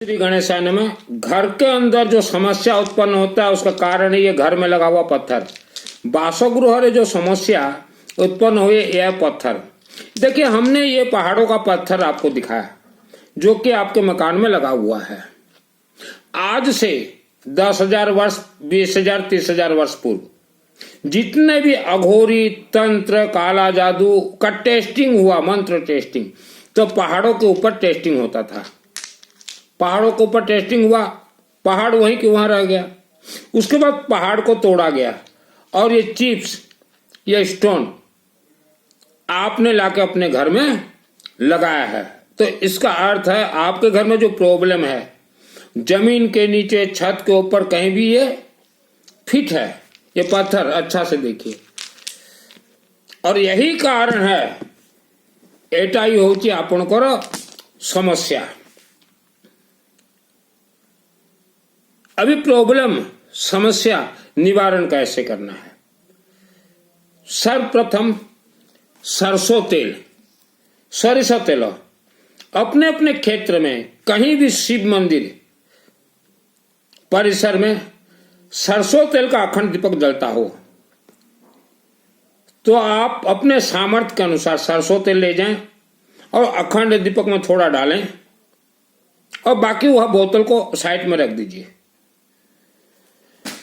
श्री गणेशाय नमः। घर के अंदर जो समस्या उत्पन्न होता है उसका कारण है ये घर में लगा हुआ पत्थर। वासगृह में जो समस्या उत्पन्न हुई यह पत्थर। देखिए, हमने ये पहाड़ों का पत्थर आपको दिखाया जो कि आपके मकान में लगा हुआ है। आज से 10,000 वर्ष, 20,000, 30,000 वर्ष पूर्व जितने भी अघोरी तंत्र, काला जादू का टेस्टिंग हुआ, मंत्र टेस्टिंग, तो पहाड़ों के ऊपर टेस्टिंग होता था। पहाड़ों के ऊपर टेस्टिंग हुआ, पहाड़ वहीं के वहां रह गया। उसके बाद पहाड़ को तोड़ा गया और ये चिप्स, ये स्टोन आपने लाके अपने घर में लगाया है। तो इसका अर्थ है आपके घर में जो प्रॉब्लम है, जमीन के नीचे, छत के ऊपर कहीं भी ये फिट है, ये पत्थर अच्छा से देखिए। और यही कारण है एटा ही होची आपनकर समस्या। अभी प्रॉब्लम, समस्या निवारण कैसे करना है? सर्वप्रथम सरसों तेल, सरिषा तेल अपने अपने क्षेत्र में कहीं भी शिव मंदिर परिसर में सरसों तेल का अखंड दीपक जलता हो तो आप अपने सामर्थ्य के अनुसार सरसों तेल ले जाएं और अखंड दीपक में थोड़ा डालें और बाकी वह बोतल को साइड में रख दीजिए।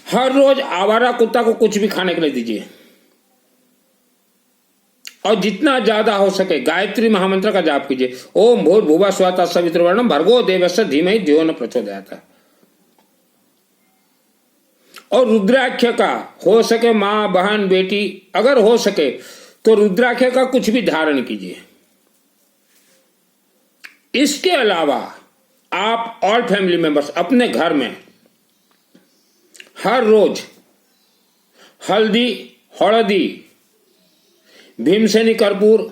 हर रोज आवारा कुत्ता को कुछ भी खाने के लिए दीजिए और जितना ज्यादा हो सके गायत्री महामंत्र का जाप कीजिए। ओम भूर्भुवः स्वः तत्सवितुर्वरेण्यं भर्गो देवस्य धीमहि धियो न प्रचोदयात्। और रुद्राक्ष का हो सके, माँ बहन बेटी अगर हो सके तो रुद्राक्ष का कुछ भी धारण कीजिए। इसके अलावा आप ऑल फैमिली मेंबर्स अपने घर में हर रोज हल्दी, हळदी, भीमसेनी कर्पूर,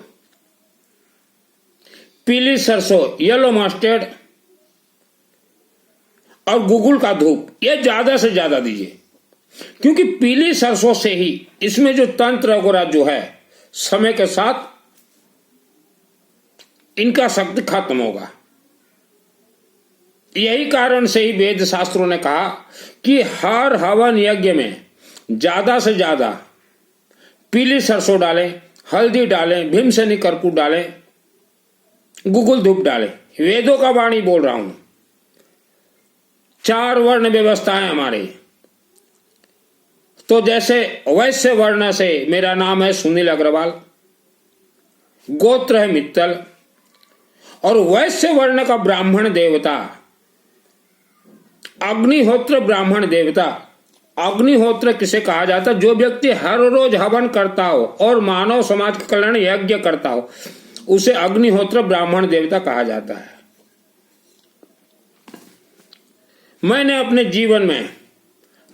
पीली सरसों, येलो मस्टर्ड और गुगुल का धूप ये ज्यादा से ज्यादा दीजिए, क्योंकि पीली सरसों से ही इसमें जो तंत्र वगैरह जो है समय के साथ इनका शक्ति खत्म होगा। यही कारण से ही वेद शास्त्रों ने कहा कि हर हवन यज्ञ में ज्यादा से ज्यादा पीली सरसों डालें, हल्दी डालें, भीमसेनी कर्पूर डालें, गुगुल धूप डालें। वेदों का वाणी बोल रहा हूं। 4 वर्ण व्यवस्था है हमारे। तो जैसे वैश्य वर्ण से मेरा नाम है सुनील अग्रवाल, गोत्र है मित्तल, और वैश्य वर्ण का ब्राह्मण देवता अग्निहोत्र, ब्राह्मण देवता अग्निहोत्र किसे कहा जाता है? जो व्यक्ति हर रोज हवन करता हो और मानव समाज के कल्याण यज्ञ करता हो उसे अग्निहोत्र ब्राह्मण देवता कहा जाता है। मैंने अपने जीवन में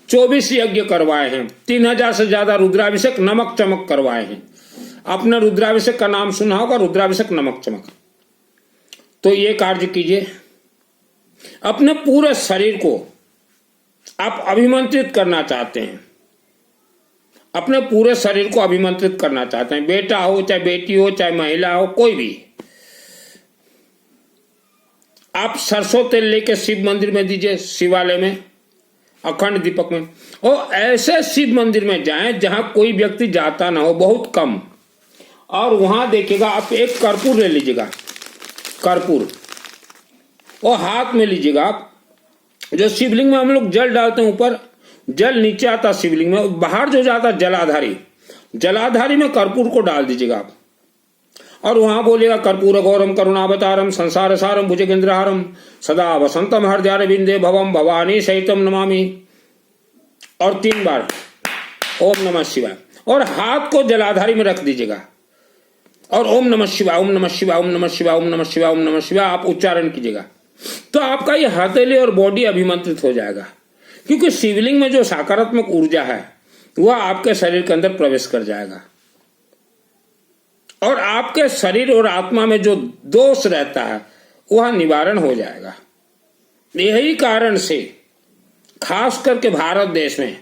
24 यज्ञ करवाए हैं, 3000 से ज्यादा रुद्राभिषेक, नमक चमक करवाए हैं। आपने रुद्राभिषेक का नाम सुना होगा, रुद्राभिषेक, नमक चमक। तो ये कार्य कीजिए। अपने पूरे शरीर को आप अभिमंत्रित करना चाहते हैं, अपने पूरे शरीर को अभिमंत्रित करना चाहते हैं, बेटा हो चाहे बेटी हो चाहे महिला हो, कोई भी। आप सरसों तेल लेके शिव मंदिर में दीजिए, शिवालय में अखंड दीपक में। और ऐसे शिव मंदिर में जाएं जहां कोई व्यक्ति जाता ना हो, बहुत कम। और वहां देखिएगा आप एक कर्पूर ले लीजिएगा, कर्पूर, और हाथ में लीजिएगा आप। जो शिवलिंग में हम लोग जल डालते हैं, ऊपर जल नीचे आता शिवलिंग में, बाहर जो जाता जलाधारी, जलाधारी में कर्पूर को डाल दीजिएगा आप। और वहां बोलिएगा कर्पूर गौरम करुणावतारम संसार सारम भुजगेंद्रहारम सदा वसंतम हृदय बिंदे भवम भवानी सहितम नमामि। और 3 बार ओम नमः शिवाय, और हाथ को जलाधारी में रख दीजिएगा और ओम नमः शिवाय, ओम नमः शिवाय, ओम नमः शिवाय, ओम नमः शिवाय, ओम नमः शिवाय आप उच्चारण कीजिएगा। तो आपका ये हथेली और बॉडी अभिमंत्रित हो जाएगा, क्योंकि शिवलिंग में जो सकारात्मक ऊर्जा है वह आपके शरीर के अंदर प्रवेश कर जाएगा और आपके शरीर और आत्मा में जो दोष रहता है वह निवारण हो जाएगा। यही कारण से खास करके भारत देश में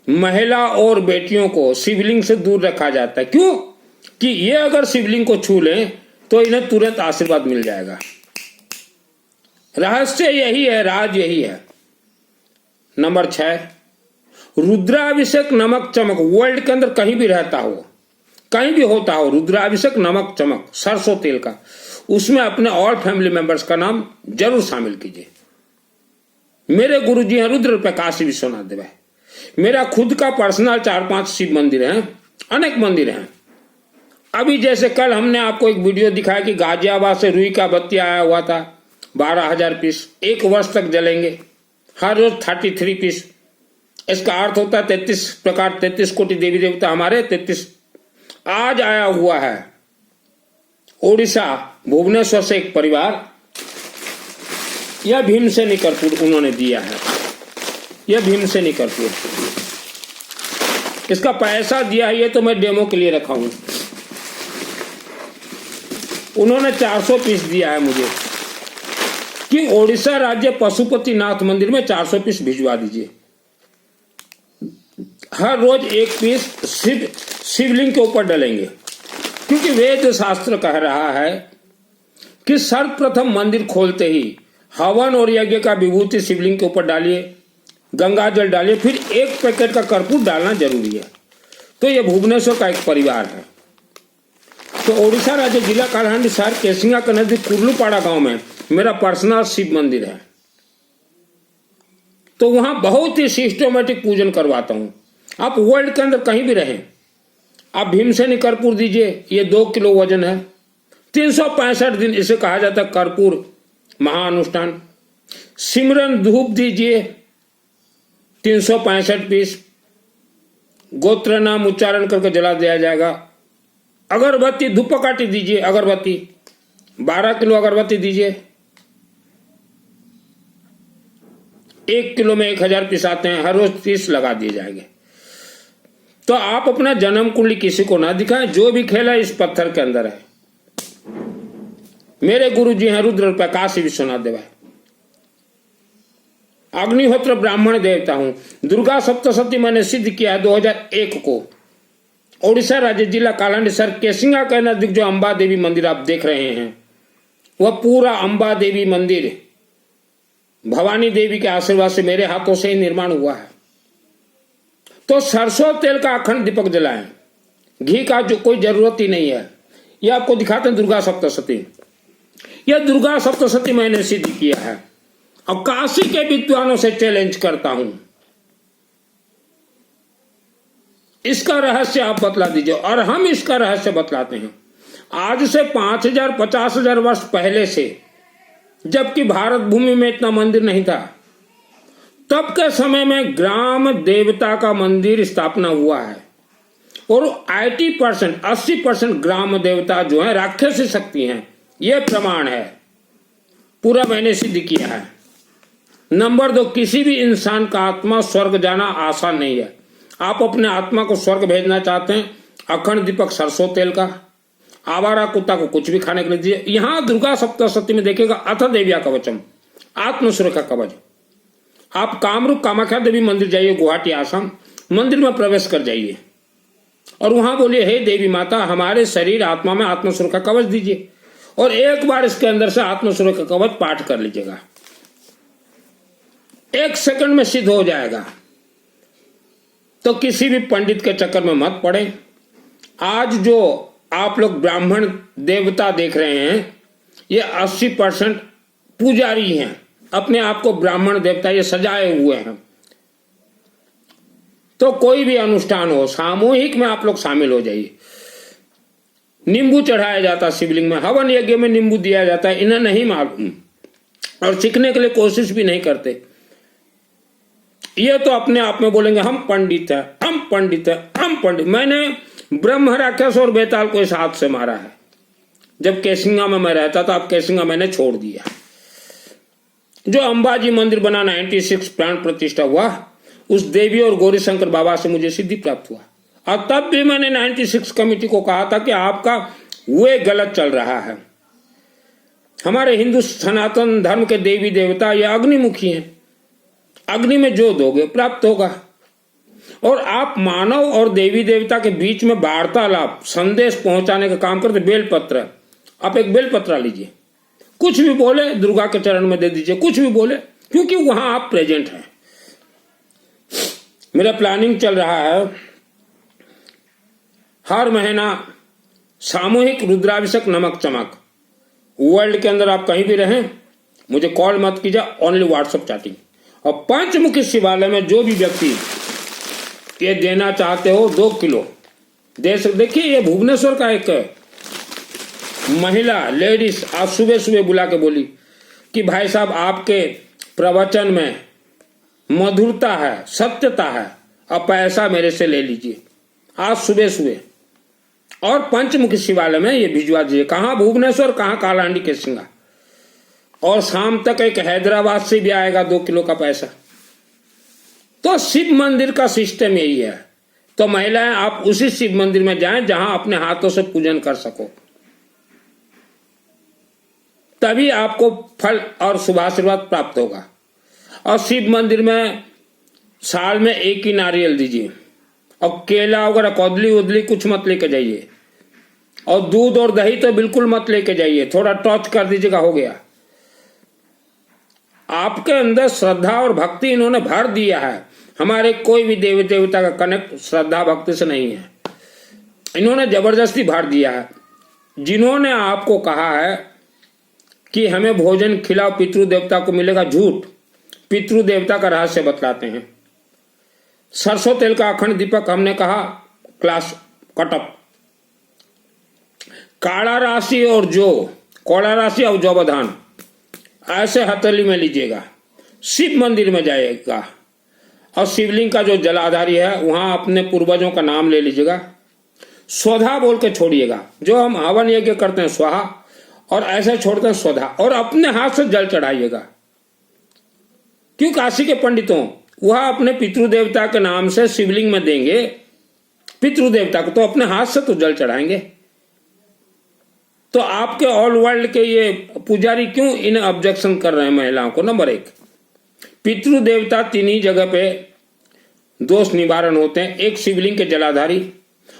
महिला और बेटियों को शिवलिंग से दूर रखा जाता है। क्यों? कि ये अगर शिवलिंग को छू लें तो इन्हें तुरंत आशीर्वाद मिल जाएगा। रहस्य यही है, राज यही है। नंबर 6, रुद्राभिषेक नमक चमक। वर्ल्ड के अंदर कहीं भी रहता हो, कहीं भी होता हो, रुद्राभिषेक नमक चमक सरसों तेल का, उसमें अपने और फैमिली मेंबर्स का नाम जरूर शामिल कीजिए। मेरे गुरुजी हैं रुद्र प्रकाश विश्वनाथ देव। मेरा खुद का पर्सनल 4-5 शिव मंदिर हैं, अनेक मंदिर हैं। अभी जैसे कल हमने आपको एक वीडियो दिखाया कि गाजियाबाद से रुई का बत्ती आया हुआ था, 12,000 पीस 1 वर्ष तक जलेंगे, हर रोज 33 पीस। इसका अर्थ होता है 33 प्रकार, 33 कोटि देवी देवता हमारे 33। आज आया हुआ है ओडिशा भुवनेश्वर से एक परिवार, यह भीमसेनी कर्पूर उन्होंने दिया है, यह भीमसेनी कर्पूर। इसका पैसा दिया है, ये तो मैं डेमो के लिए रखा हूं। उन्होंने 400 पीस दिया है मुझे कि ओडिशा राज्य पशुपतिनाथ मंदिर में 400 पीस भिजवा दीजिए। हर रोज 1 पीस शिवलिंग के ऊपर डलेंगे, क्योंकि वेद शास्त्र कह रहा है कि सर्वप्रथम मंदिर खोलते ही हवन और यज्ञ का विभूति शिवलिंग के ऊपर डालिए, गंगा जल डालिए, फिर 1 पैकेट का कर्पूर डालना जरूरी है। तो यह भुवनेश्वर का एक परिवार है। तो ओडिशा राज्य जिला कालाहांडी शहर केसिंगा के नजदीक कुर्लूपाड़ा गांव में मेरा पर्सनल शिव मंदिर है। तो वहां बहुत ही सिस्टमेटिक पूजन करवाता हूं। आप वर्ल्ड के अंदर कहीं भी रहें, आप भीमसेनी कर्पूर दीजिए, ये 2 किलो वजन है। 365 दिन इसे कहा जाता है कर्पूर महाअनुष्ठान। सिमरन धूप दीजिए 365 पीस, गोत्र नाम उच्चारण करके जला दिया जाएगा। अगरबत्ती धूपकाठी दीजिए, अगरबत्ती 12 किलो अगरबत्ती दीजिए। 1 किलो में 1000 पीस आते हैं, हर रोज 30 लगा दिए जाएंगे। तो आप अपना जन्म कुंडली किसी को ना दिखाएं, जो भी खेला इस पत्थर के अंदर है। मेरे गुरु जी हैं रुद्र प्रकाश विश्वनाथ देव। अग्निहोत्र ब्राह्मण देवता हूं। दुर्गा सप्तशती मैंने सिद्ध किया है 2001 को। ओडिशा राज्य जिला कालाहांडी शहर केसिंगा के नजदीक जो अंबा देवी मंदिर आप देख रहे हैं, वह पूरा अंबा देवी मंदिर भवानी देवी के आशीर्वाद से मेरे हाथों से ही निर्माण हुआ है। तो सरसों तेल का अखंड दीपक जलाएं, घी का जो कोई जरूरत ही नहीं है। यह आपको दिखाते हैं दुर्गा सप्तशती। यह दुर्गा सप्तशती मैंने सिद्ध किया है और काशी के विद्वानों से चैलेंज करता हूं। इसका रहस्य आप बतला दीजिए और हम इसका रहस्य बतलाते हैं। आज से 5000-50,000 वर्ष पहले से, जबकि भारत भूमि में इतना मंदिर नहीं था, तब के समय में ग्राम देवता का मंदिर स्थापना हुआ है। और 80% ग्राम देवता जो है राक्षसी शक्ति हैं, यह प्रमाण है, पूरा मैंने सिद्ध किया है। नंबर 2, किसी भी इंसान का आत्मा स्वर्ग जाना आसान नहीं है। आप अपने आत्मा को स्वर्ग भेजना चाहते हैं, अखंड दीपक सरसों तेल का, आवारा कुत्ता को कुछ भी खाने के लिए दीजिए। यहां दुर्गा सप्तशती में देखिएगा अथ देव्या कवचम, आत्म सुरक्षा कवच। आप कामरूप कामाख्या देवी मंदिर जाइए, गुवाहाटी आसाम, मंदिर में प्रवेश कर जाइए और वहां बोलिए, हे देवी माता, हमारे शरीर आत्मा में आत्म सुरक्षा कवच दीजिए। और एक बार इसके अंदर से आत्म सुरक्षा कवच पाठ कर लीजिएगा, 1 सेकंड में सिद्ध हो जाएगा। तो किसी भी पंडित के चक्कर में मत पड़े। आज जो आप लोग ब्राह्मण देवता देख रहे हैं, ये 80% पुजारी हैं, अपने आप को ब्राह्मण देवता ये सजाए हुए हैं। तो कोई भी अनुष्ठान हो, सामूहिक में आप लोग शामिल हो जाइए। नींबू चढ़ाया जाता है शिवलिंग में, हवन यज्ञ में नींबू दिया जाता है, इन्हें नहीं मालूम और सीखने के लिए कोशिश भी नहीं करते। ये तो अपने आप में बोलेंगे हम पंडित हैं, हम पंडित हैं, हम पंडित। मैंने ब्रह्म राक्षस और बेताल को इस हाथ से मारा है। जब केसिंगा में मैं रहता था, अब केसिंगा मैंने छोड़ दिया। जो अंबाजी मंदिर बना 96 प्राण प्रतिष्ठा हुआ, उस देवी और गौरी शंकर बाबा से मुझे सिद्धि प्राप्त हुआ। और तब भी मैंने 96 कमेटी को कहा था कि आपका वे गलत चल रहा है। हमारे हिंदू सनातन धर्म के देवी देवता ये अग्निमुखी हैं, अग्नि में जो दोगे प्राप्त होगा। और आप मानव और देवी देवता के बीच में वार्तालाप, संदेश पहुंचाने का काम करते। बेलपत्र, आप एक बेलपत्र लीजिए, कुछ भी बोले दुर्गा के चरण में दे दीजिए, कुछ भी बोले, क्योंकि वहां आप प्रेजेंट हैं। मेरा प्लानिंग चल रहा है हर महीना सामूहिक रुद्राभिषेक नमक चमक। वर्ल्ड के अंदर आप कहीं भी रहें, मुझे कॉल मत कीजिए, ओनली व्हाट्सएप चैटिंग। और पंचमुखी शिवालय में जो भी व्यक्ति ये देना चाहते हो 2 किलो दे सकते। देखिए ये भुवनेश्वर का एक महिला लेडीज आज सुबह सुबह बुला के बोली कि भाई साहब आपके प्रवचन में मधुरता है, सत्यता है, अब पैसा मेरे से ले लीजिए। आज सुबह सुबह और पंचमुखी शिवालय में ये भिजवा दीजिए। कहाँ भुवनेश्वर, कहाँ कालाहांडी के सिंगा। और शाम तक एक हैदराबाद से भी आएगा 2 किलो का पैसा। तो शिव मंदिर का सिस्टम यही है। तो महिलाएं आप उसी शिव मंदिर में जाएं जहां अपने हाथों से पूजन कर सको, तभी आपको फल और शुभाशीर्वाद प्राप्त होगा। और शिव मंदिर में साल में 1 ही नारियल दीजिए, और केला वगैरह कौदली उदली कुछ मत लेके जाइए, और दूध और दही तो बिल्कुल मत लेके जाइए, थोड़ा टॉर्च कर दीजिएगा, हो गया। आपके अंदर श्रद्धा और भक्ति इन्होंने भर दिया है। हमारे कोई भी देवी देवता का कनेक्ट श्रद्धा भक्ति से नहीं है, इन्होंने जबरदस्ती भर दिया है। जिन्होंने आपको कहा है कि हमें भोजन खिलाओ, पितृ देवता को मिलेगा, झूठ। पितृ देवता का रहस्य बतलाते हैं। सरसों तेल का अखंड दीपक हमने कहा क्लास कटअप। काला राशि और जौ, कोड़ा राशि और जौबधान ऐसे हथेली में लीजिएगा, शिव मंदिर में जाइएगा, और शिवलिंग का जो जलाधारी है वहां अपने पूर्वजों का नाम ले लीजिएगा, स्वधा बोल के छोड़िएगा। जो हम हवन यज्ञ करते हैं स्वाहा, और ऐसे छोड़ते हैं स्वधा, और अपने हाथ से जल चढ़ाइएगा। क्यों? काशी के पंडितों वह अपने पितृदेवता के नाम से शिवलिंग में देंगे पितृदेवता को, तो अपने हाथ से तो जल चढ़ाएंगे। तो आपके ऑल वर्ल्ड के ये पुजारी क्यों इन्हें ऑब्जेक्शन कर रहे हैं महिलाओं को? नंबर 1, पितृदेवता 3 ही जगह पे दोष निवारण होते हैं। एक शिवलिंग के जलाधारी,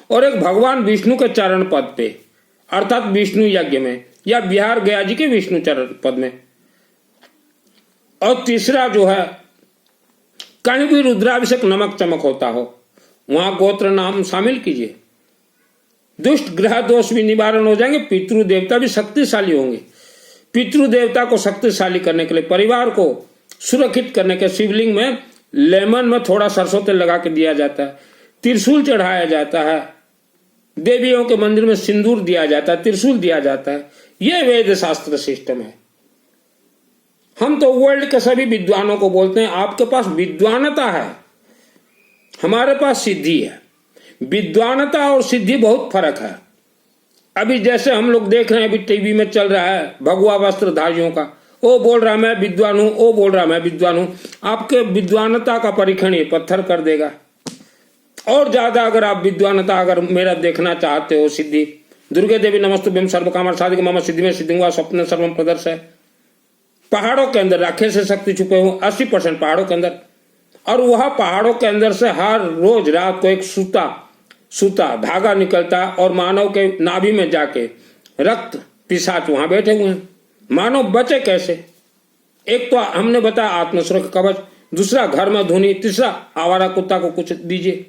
और एक भगवान विष्णु के चरण पद पे, अर्थात विष्णु यज्ञ में, या बिहार गया जी के विष्णु चरण पद में। और तीसरा जो है, कहीं भी रुद्राभिषेक नमक चमक होता हो वहां गोत्र नाम शामिल कीजिए। दुष्ट ग्रह दोष भी निवारण हो जाएंगे, पितृ देवता भी शक्तिशाली होंगे। पितृ देवता को शक्तिशाली करने के लिए, परिवार को सुरक्षित करने के शिवलिंग में लेमन में थोड़ा सरसों तेल लगा के दिया जाता है, त्रिशूल चढ़ाया जाता है, देवियों के मंदिर में सिंदूर दिया जाता है, त्रिशूल दिया जाता है। यह वेद शास्त्र सिस्टम है। हम तो वर्ल्ड के सभी विद्वानों को बोलते हैं आपके पास विद्वानता है, हमारे पास सिद्धि है। विद्वानता और सिद्धि बहुत फर्क है। अभी जैसे हम लोग देख रहे हैं, अभी टीवी में चल रहा है भगवा वस्त्रधारियों का, वो बोल रहा मैं विद्वान हूं, वो बोल रहा मैं विद्वान हूं। आपके विद्वानता का परीक्षण ये पत्थर कर देगा। और ज्यादा अगर आप विद्वानता अगर मेरा देखना चाहते हो, सिद्धि, दुर्गे देवी नमस्तुभ्यं सर्वकाम साधिके मम सिद्धि में सिद्धिंगा स्वप्न सर्वम प्रदर्श है। पहाड़ों के अंदर राखे से शक्ति छुपे हुए 80% पहाड़ों के अंदर, और वह पहाड़ों के अंदर से हर रोज रात को एक सूता धागा निकलता, और मानव के नाभि में जाके रक्त पिशाच वहां बैठे हुए हैं। मानव बचे कैसे? एक तो हमने बताया आत्मसुरक्षा कवच, दूसरा घर में धुनी, तीसरा आवारा कुत्ता को कुछ दीजिए,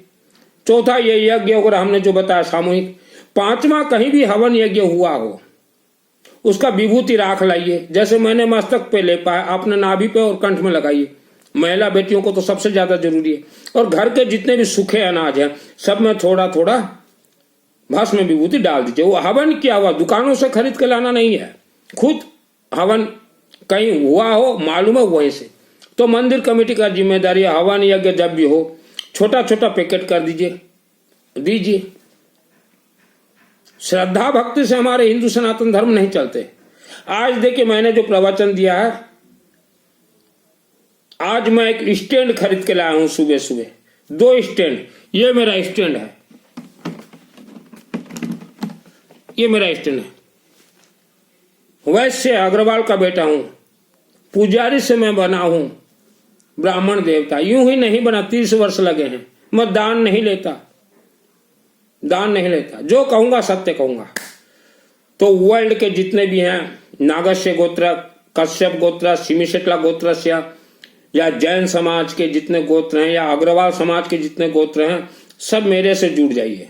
चौथा ये यज्ञ वगैरह हमने जो बताया सामूहिक, पांचवा कहीं भी हवन यज्ञ हुआ हो उसका विभूति राख लाइए। जैसे मैंने मस्तक पे ले पाया, आपने नाभि पे और कंठ में लगाइए। महिला बेटियों को तो सबसे ज्यादा जरूरी है। और घर के जितने भी सूखे अनाज हैं सब में थोड़ा थोड़ा भस्म में विभूति डाल दीजिए। वो हवन किया हुआ, दुकानों से खरीद के लाना नहीं है, खुद हवन कहीं हुआ हो मालूम है वहीं से। तो मंदिर कमेटी का जिम्मेदारी है, हवन यज्ञ जब भी हो छोटा छोटा पैकेट कर दीजिए। श्रद्धा भक्ति से हमारे हिंदू सनातन धर्म नहीं चलते। आज देखिए मैंने जो प्रवचन दिया है, आज मैं एक स्टैंड खरीद के लाया हूं सुबह सुबह, 2 स्टैंड। ये मेरा स्टैंड है, ये मेरा स्टैंड है। वैश्य अग्रवाल का बेटा हूं, पुजारी से मैं बना हूं, ब्राह्मण देवता यूं ही नहीं बना, 30 वर्ष लगे हैं। मैं दान नहीं लेता, जो कहूंगा सत्य कहूंगा। तो वर्ल्ड के जितने भी हैं नागस्य गोत्र, कश्यप गोत्र, सिमिशेटला गोत्रस्य, या जैन समाज के जितने गोत्र हैं या अग्रवाल समाज के जितने गोत्र हैं, सब मेरे से जुड़ जाइए।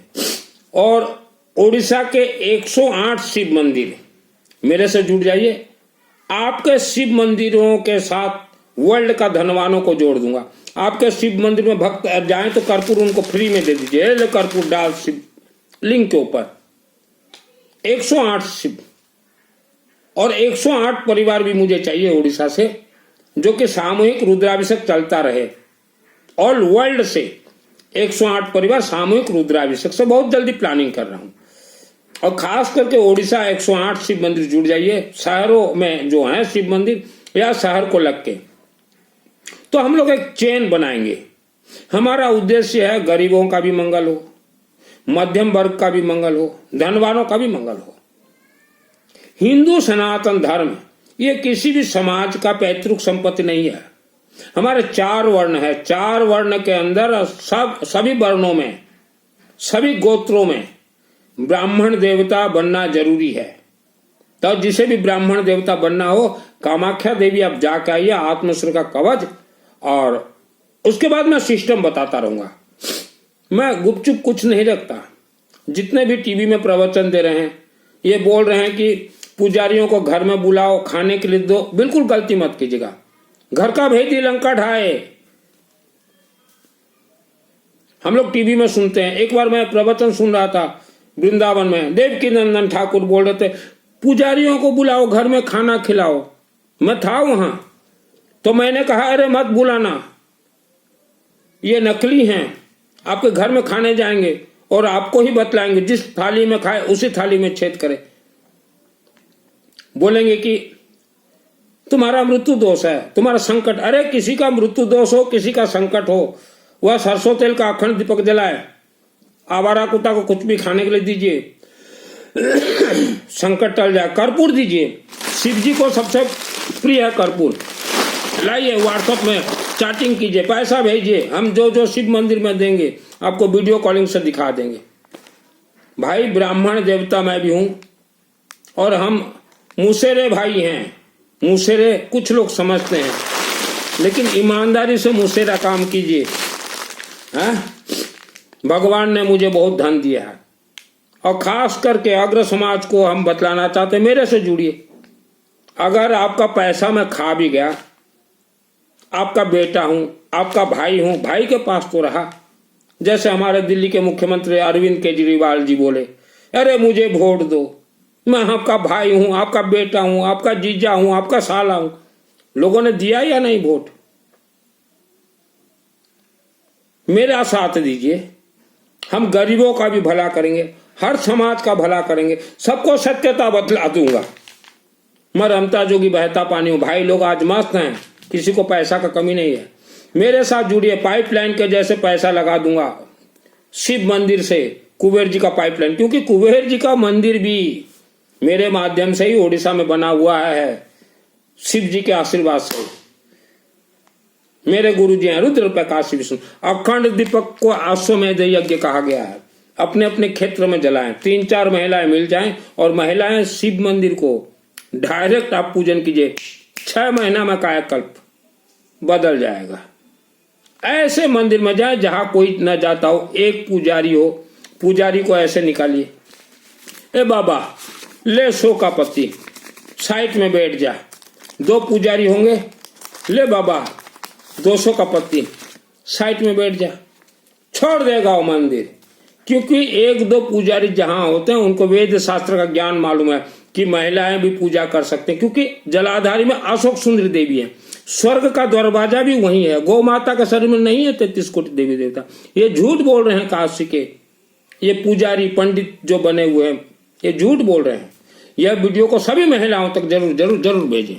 और उड़ीसा के 108 शिव मंदिर मेरे से जुड़ जाइए। आपके शिव मंदिरों के साथ वर्ल्ड का धनवानों को जोड़ दूंगा। आपके शिव मंदिर में भक्त जाएं तो कर्पूर उनको फ्री में दे दीजिए, ले कर्पूर डाल शिव लिंक के ऊपर। 108 शिव और 108 परिवार भी मुझे चाहिए उड़ीसा से, जो कि सामूहिक रुद्राभिषेक चलता रहे ऑल वर्ल्ड से। 108 परिवार सामूहिक रुद्राभिषेक से बहुत जल्दी प्लानिंग कर रहा हूं। और खास करके उड़ीसा 108 शिव मंदिर जुड़ जाइए, शहरों में जो है शिव मंदिर या शहर को लग के, तो हम लोग एक चेन बनाएंगे। हमारा उद्देश्य है गरीबों का भी मंगल हो, मध्यम वर्ग का भी मंगल हो, धनवानों का भी मंगल हो। हिंदू सनातन धर्म ये किसी भी समाज का पैतृक संपत्ति नहीं है। हमारे 4 वर्ण है, 4 वर्ण के अंदर सभी वर्णों में, सभी गोत्रों में ब्राह्मण देवता बनना जरूरी है। तो जिसे भी ब्राह्मण देवता बनना हो, कामाख्या देवी आप जाके आइए, आत्मश्री का कवच, और उसके बाद मैं सिस्टम बताता रहूंगा। मैं गुपचुप कुछ नहीं रखता। जितने भी टीवी में प्रवचन दे रहे हैं, ये बोल रहे हैं कि पुजारियों को घर में बुलाओ, खाने के लिए दो, बिल्कुल गलती मत कीजिएगा। घर का भेदी लंका ढाए, हम लोग टीवी में सुनते हैं। एक बार मैं प्रवचन सुन रहा था वृंदावन में, देवकी नंदन ठाकुर बोल रहे थे पुजारियों को बुलाओ, घर में खाना खिलाओ। मैं था वहां, तो मैंने कहा अरे मत बुलाना, ये नकली हैं, आपके घर में खाने जाएंगे और आपको ही बतलाएंगे, जिस थाली में खाए उसी थाली में छेद करे। बोलेंगे कि तुम्हारा मृत्यु दोष है, तुम्हारा संकट। अरे किसी का मृत्यु दोष हो, किसी का संकट हो, वह सरसों तेल का अखंड दीपक जलाए, आवारा कुत्ता को कुछ भी खाने के लिए दीजिए, संकट टल जाए। कर्पूर दीजिए, शिव जी को सबसे प्रिय है कर्पूर। लाइए व्हाट्सएप में चैटिंग कीजिए, पैसा भेजिए, हम जो जो शिव मंदिर में देंगे आपको वीडियो कॉलिंग से दिखा देंगे। भाई ब्राह्मण देवता मैं भी हूं, और हम मुसेरे भाई हैं। मुसेरे कुछ लोग समझते हैं, लेकिन ईमानदारी से मुसेरा काम कीजिए। भगवान ने मुझे बहुत धन दिया है, और खास करके अग्र समाज को हम बतलाना चाहते हैं, मेरे से जुड़िए। अगर आपका पैसा मैं खा भी गया, आपका बेटा हूं, आपका भाई हूं, भाई के पास तो रहा। जैसे हमारे दिल्ली के मुख्यमंत्री अरविंद केजरीवाल जी बोले, अरे मुझे वोट दो, मैं आपका भाई हूं, आपका बेटा हूं, आपका जीजा हूं, आपका साला हूं। लोगों ने दिया या नहीं वोट? मेरा साथ दीजिए, हम गरीबों का भी भला करेंगे, हर समाज का भला करेंगे, सबको सत्यता बतला दूंगा। मैं रमता जोगी बहता पानी हूं। भाई लोग आज मस्त हैं, किसी को पैसा का कमी नहीं है। मेरे साथ जुड़िए, पाइपलाइन के जैसे पैसा लगा दूंगा शिव मंदिर से, कुबेर जी का पाइपलाइन, क्योंकि कुबेर जी का मंदिर भी मेरे माध्यम से ही ओडिशा में बना हुआ है, शिव जी के आशीर्वाद से। मेरे गुरु जी हैं रुद्र प्रकाश विष्णु। अखंड दीपक को अश्वमेध यज्ञ कहा गया है। अपने अपने क्षेत्र में जलाएं, 3-4 महिलाएं मिल जाएं और महिलाएं शिव मंदिर को डायरेक्ट आप पूजन कीजिए, 6 महीना में कायाकल्प बदल जाएगा। ऐसे मंदिर में जाए जहां कोई न जाता हो, एक पुजारी हो, पुजारी को ऐसे निकालिए, ए बाबा ले 100 का पत्ती, साइड में बैठ जा। 2 पुजारी होंगे, ले बाबा 200 का पत्ती, साइड में बैठ जा। छोड़ देगा वो मंदिर, क्योंकि 1-2 पुजारी जहां होते हैं उनको वेद शास्त्र का ज्ञान मालूम है कि महिलाएं भी पूजा कर सकते हैं, क्योंकि जलाधारी में अशोक सुंदरी देवी है, स्वर्ग का दरवाजा भी वही है। गौ माता का शरीर में नहीं है 33 कोटि देवी देवता। ये झूठ बोल रहे हैं काशी के ये पुजारी पंडित जो बने हुए हैं, ये झूठ बोल रहे हैं। यह वीडियो को सभी महिलाओं तक जरूर जरूर जरूर भेजें।